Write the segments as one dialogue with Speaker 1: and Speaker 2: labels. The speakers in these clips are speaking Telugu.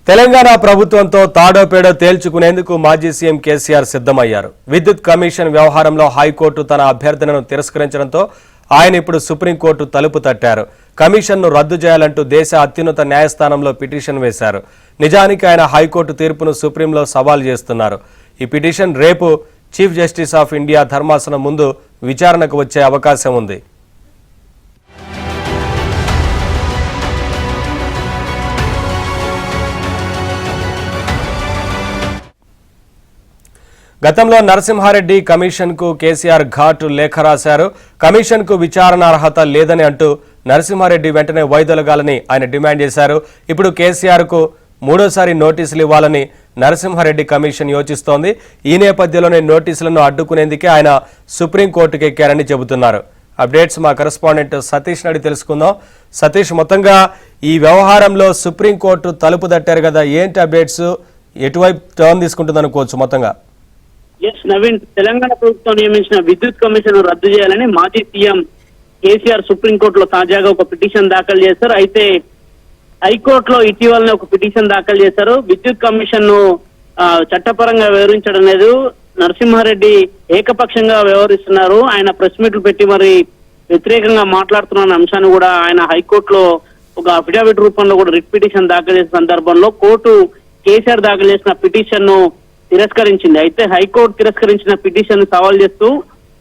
Speaker 1: తెలంగాణ ప్రభుత్వంతో తాడోపేడో తేల్చుకునేందుకు మాజీ సీఎం కేసీఆర్ సిద్ధమయ్యారు. విద్యుత్ కమిషన్ వ్యవహారంలో హైకోర్టు తన అభ్యర్థనను తిరస్కరించడంతో ఆయన ఇప్పుడు సుప్రీంకోర్టు తలుపు తట్టారు. కమిషన్ను రద్దు చేయాలంటూ దేశ అత్యున్నత న్యాయస్థానంలో పిటిషన్ వేశారు. నిజానికి ఆయన హైకోర్టు తీర్పును సుప్రీంలో సవాల్ చేస్తున్నారు. ఈ పిటిషన్ రేపు చీఫ్ జస్టిస్ ఆఫ్ ఇండియా ధర్మాసనం ముందు విచారణకు వచ్చే అవకాశం ఉంది. గతంలో నరసింహారెడ్డి కమిషన్ కు కేసీఆర్ ఘాటు లేఖ రాశారు. కమిషన్ కు విచారణ అర్హత లేదని అంటూ నరసింహారెడ్డి వెంటనే వైదొలగాలని ఆయన డిమాండ్ చేశారు. ఇప్పుడు కేసీఆర్ కు మూడోసారి నోటీసులు ఇవ్వాలని నరసింహారెడ్డి కమిషన్ యోచిస్తోంది. ఈ నేపథ్యంలోనే నోటీసులను అడ్డుకునేందుకే ఆయన సుప్రీంకోర్టుకు ఎక్కారని చెబుతున్నారు. అప్డేట్స్ మా కరెస్పాండెంట్ సతీష్ నడి తెలుసుకుందాం. సతీష్, మొత్తంగా ఈ వ్యవహారంలో సుప్రీంకోర్టు తలుపు తట్టారు కదా, ఏంటి అప్డేట్స్? ఎటువైపు టర్న్ తీసుకుంటుంది అనుకోవచ్చు మొత్తంగా?
Speaker 2: ఎస్ నవీన్, తెలంగాణ ప్రభుత్వం నియమించిన విద్యుత్ కమిషన్ రద్దు చేయాలని మాజీ సీఎం కేసీఆర్ సుప్రీంకోర్టులో తాజాగా ఒక పిటిషన్ దాఖలు చేశారు. అయితే హైకోర్టులో ఇటీవలనే ఒక పిటిషన్ దాఖలు చేశారు. విద్యుత్ కమిషన్ ను చట్టపరంగా వివరించడం లేదు, నరసింహారెడ్డి ఏకపక్షంగా వ్యవహరిస్తున్నారు, ఆయన ప్రెస్ మీట్లు పెట్టి మరి వ్యతిరేకంగా మాట్లాడుతున్న అంశాన్ని కూడా ఆయన హైకోర్టులో ఒక అఫిడవిట్ రూపంలో కూడా రిట్ పిటిషన్ దాఖలు చేసిన సందర్భంలో కోర్టు కేసీఆర్ దాఖలు చేసిన పిటిషన్ ను తిరస్కరించింది. అయితే హైకోర్టు తిరస్కరించిన పిటిషన్ సవాల్ చేస్తూ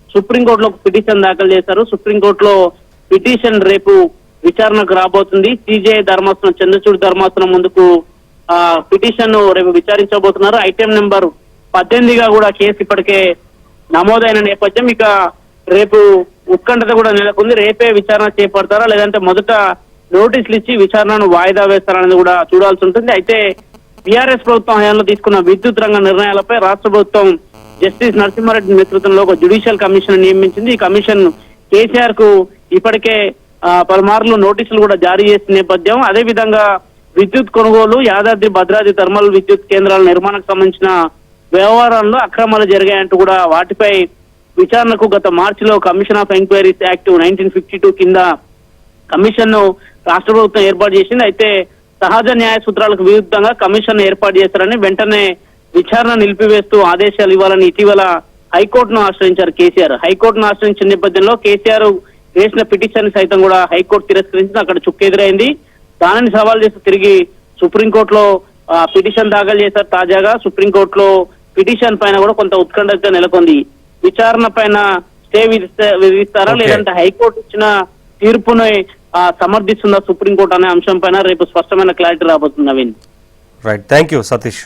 Speaker 2: సుప్రీంకోర్టులో పిటిషన్ దాఖలు చేశారు. సుప్రీంకోర్టులో పిటిషన్ రేపు విచారణకు రాబోతుంది. సిజే ధర్మాసనం, చంద్రచూడ్ ధర్మాసనం ముందుకు పిటిషన్ ను రేపు విచారించబోతున్నారు. ఐటెం నెంబర్ 18గా కూడా కేసు ఇప్పటికే నమోదైన నేపథ్యం ఇక రేపు ఉత్కంఠత కూడా నెలకొంది. రేపే విచారణ చేపడతారా లేదంటే మొదట నోటీసులు ఇచ్చి విచారణను వాయిదా వేస్తారనేది కూడా చూడాల్సి ఉంటుంది. అయితే టీఆర్ఎస్ ప్రభుత్వం హయాంలో తీసుకున్న విద్యుత్ రంగ నిర్ణయాలపై రాష్ట్ర ప్రభుత్వం జస్టిస్ నరసింహారెడ్డి నేతృత్వంలో ఒక జ్యుడిషియల్ కమిషన్ నియమించింది. ఈ కమిషన్ కేసీఆర్ కు ఇప్పటికే పలుమార్లు నోటీసులు కూడా జారీ చేసిన నేపథ్యం. అదేవిధంగా విద్యుత్ కొనుగోలు, యాదాద్రి భద్రాద్రి థర్మల్ విద్యుత్ కేంద్రాల నిర్మాణానికి సంబంధించిన వ్యవహారాల్లో అక్రమాలు జరిగాయంటూ కూడా వాటిపై విచారణకు గత మార్చిలో కమిషన్ ఆఫ్ ఎంక్వైరీస్ యాక్ట్ 1952 కింద కమిషన్ ను రాష్ట్ర ప్రభుత్వం ఏర్పాటు చేసింది. అయితే సహజ న్యాయ సూత్రాలకు విరుద్ధంగా కమిషన్ ఏర్పాటు చేశారని వెంటనే విచారణ నిలిపివేస్తూ ఆదేశాలు ఇవ్వాలని ఇటీవల హైకోర్టును ఆశ్రయించారు కేసీఆర్. హైకోర్టును ఆశ్రయించిన నేపథ్యంలో కేసీఆర్ వేసిన పిటిషన్ సైతం కూడా హైకోర్టు తిరస్కరించింది. అక్కడ చుక్కెదురైంది. దానిని సవాల్ చేస్తూ తిరిగి సుప్రీంకోర్టులో పిటిషన్ దాఖలు చేశారు. తాజాగా సుప్రీంకోర్టులో పిటిషన్ పైన కూడా కొంత ఉత్కంఠత నెలకొంది. విచారణ పైన స్టే విధిస్తారా లేదంటే హైకోర్టు ఇచ్చిన తీర్పును సమర్థిస్తుందా సుప్రీంకోర్టు అనే అంశం పైన రేపు స్పష్టమైన క్లారిటీ రాబోతుంది. Naveen,
Speaker 1: right, thank you Satish.